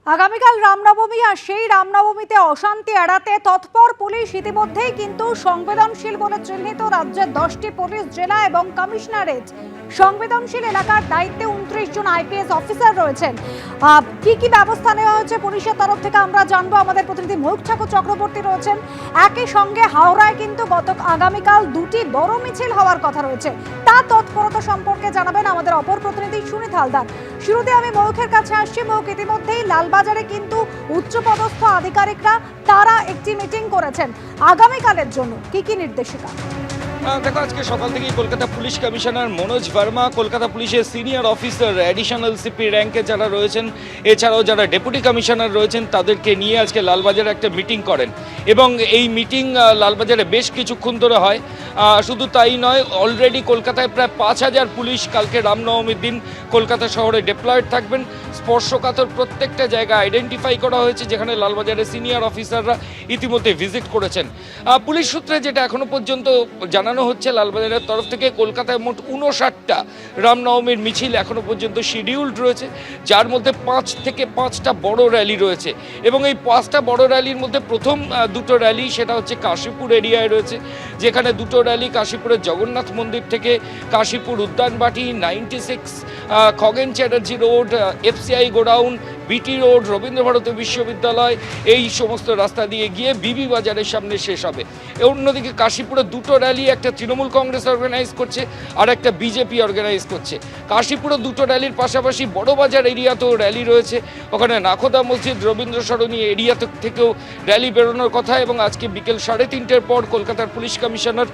আগামীকাল রামনবমী, আর সেই রামনবমীতে অশান্তি এড়াতে তৎপর পুলিশ। ইতিমধ্যেই কিন্তু সংবেদনশীল বলে চিহ্নিত রাজ্যের 10টি পুলিশ জেলা এবং কমিশনারেট। সংবেদনশীল এলাকার দায়িত্বে 29 জন আইপিএস অফিসার রয়েছেন। কি কি ব্যবস্থা নেওয়া হয়েছে পুলিশের তরফ থেকে আমরা জানবো। আমাদের প্রতিনিধি ময়ূখ ঠাকুর চক্রবর্তী রয়েছেন। একই সঙ্গে হাওড়ায় কিন্তু আগামীকাল দুটি বড় মিছিল হওয়ার কথা রয়েছে, তা তৎপরতা সম্পর্কে জানাবেন আমাদের অপর প্রতিনিধি সুনীত হালদার। শুরুতে আমি ময়ূখের কাছে আসছি। ময়ূখ, ইতিমধ্যেই লালবাজারে কিন্তু উচ্চপদস্থ আধিকারিকরা তারা একটি মিটিং করেছেন আগামীকালের জন্য। কি কি নির্দেশিকা? দেখো, আজকে সকাল থেকেই কলকাতা পুলিশ কমিশনার মনোজ ভার্মা, কলকাতা পুলিশের সিনিয়র অফিসার অ্যাডিশনাল সিপি র্যাঙ্কে যারা রয়েছেন, এছাড়াও যারা ডেপুটি কমিশনার রয়েছেন, তাদেরকে নিয়ে আজকে লালবাজারে একটা মিটিং করেন এবং এই মিটিং লালবাজারে বেশ কিছুক্ষণ ধরে হয়। শুধু তাই নয়, অলরেডি কলকাতায় প্রায় 5000 পুলিশ কালকে রামনবমীর দিন কলকাতা শহরে ডিপ্লয়েড থাকবেন। স্পর্শকাতর প্রত্যেকটা জায়গা আইডেন্টিফাই করা হয়েছে, যেখানে লালবাজারের সিনিয়র অফিসাররা ইতিমধ্যে ভিজিট করেছেন। পুলিশ সূত্রে যেটা এখনো পর্যন্ত জানানো হচ্ছে, লালবাজারের তরফ থেকে কলকাতায় মোট 59টা রামনবমীর মিছিল এখনো পর্যন্ত শিডিউলড রয়েছে, যার মধ্যে 5 থেকে 5টা বড় র্যালি রয়েছে। এবং এই 5টা বড় র্যালির মধ্যে প্রথম দুটো র্যালি সেটা হচ্ছে কাশীপুর এরিয়ায় রয়েছে, যেখানে দুটো র্যালি কাশীপুরের জগন্নাথ মন্দির থেকে Kashipur Udyanbati, 96 Khagen Chatterjee road, FCI godown, BT road, Rabindrabharati বিশ্ববিদ্যালয়, এই সমস্ত রাস্তা দিয়ে গিয়ে বিবি বাজারের সামনে শেষ হবে। অন্যদিকে কাশীপুরে দুটো র্যালি, একটা তৃণমূল কংগ্রেস অর্গানাইজ করছে আর একটা বিজেপি অর্গানাইজ করছে। কাশীপুরে দুটো র্যালির পাশাপাশি বড়বাজার এরিয়াতেও র্যালি রয়েছে। ওখানে নাখোদা মসজিদ, রবীন্দ্র সরণি এরিয়া থেকেও র্যালি বেরোনোর কথা। এবং আজকে বিকেল 3:30-র পর কলকাতার পুলিশ কমিশনার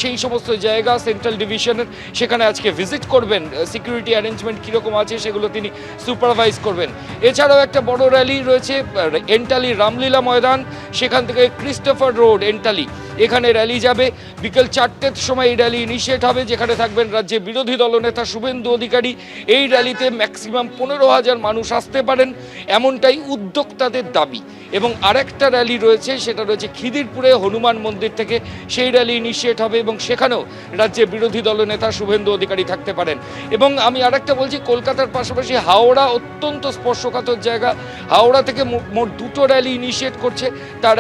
সেই সমস্ত জায়গা সেন্ট্রাল ডিভিশনের সেখানে আজকে ভিজিট করবেন। সিকিউরিটি অ্যারেঞ্জমেন্ট কীরকম আছে সেগুলো তিনি সুপারভাইজ করবেন। এছাড়াও একটা বড় র্যালি রয়েছে এন্টালি রামলীলা ময়দান, সেখান থেকে ক্রিস্টোফার রোড এন্টালি, এখানে র্যালি যাবে। বিকেল 4টের সময় এই র্যালি ইনিশিয়েট হবে, যেখানে থাকবেন রাজ্যের বিরোধী দলনেতা শুভেন্দু অধিকারী। এই র্যালিতে ম্যাক্সিমাম 15,000 মানুষ আসতে পারেন, এমনটাই উদ্যোক্তাদের দাবি। এবং আরেকটা র্যালি রয়েছে, সেটা রয়েছে খিদিরপুরে হনুমান মন্দির থেকে, সেই র্যালি ইনিশিয়েট হবে এবং সেখানেও রাজ্যের বিরোধী দলনেতা শুভেন্দু অধিকারী থাকতে পারেন। এবং আমি আরেকটা বলছি, কলকাতার পাশাপাশি হাওড়া অত্যন্ত স্পর্শকাতর জায়গা। হাওড়া থেকে মোট দুটো র্যালি ইনিশিয়েট করছে। তার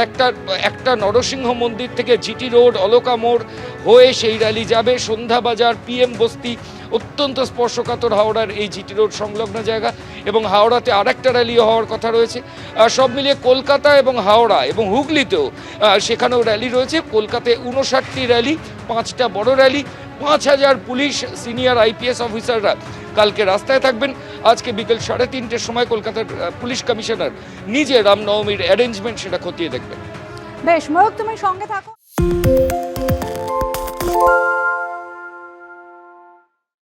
একটা নরসিংহ মন্দির থেকে জিটি রোড, অলকা মোড় হয়ে সেই র্যালি যাবে সন্ধ্যাবাজার, পিএম বস্তি, অত্যন্ত স্পর্শকাতর হাওড়ার এই জিটি রোড সংলগ্ন জায়গা। এবং হাওড়াতে আরেকটা র্যালিও হওয়ার কথা রয়েছে। সব মিলিয়ে কলকাতা এবং হাওড়া এবং হুগলিতেও সেখানেও র্যালি রয়েছে। কলকাতায় 59টি র্যালি, 5টা বড় র্যালি, 5000 পুলিশ সিনিয়র আইপিএস অফিসাররা কালকে রাস্তায় থাকবেন। আজকে বিকেল 3:30-র সময় কলকাতার পুলিশ কমিশনার নিজে রামনবমীর অ্যারেঞ্জমেন্ট সেটা খতিয়ে দেখবেন। বেশ ময়ূখ, তুমি সঙ্গে থাকো।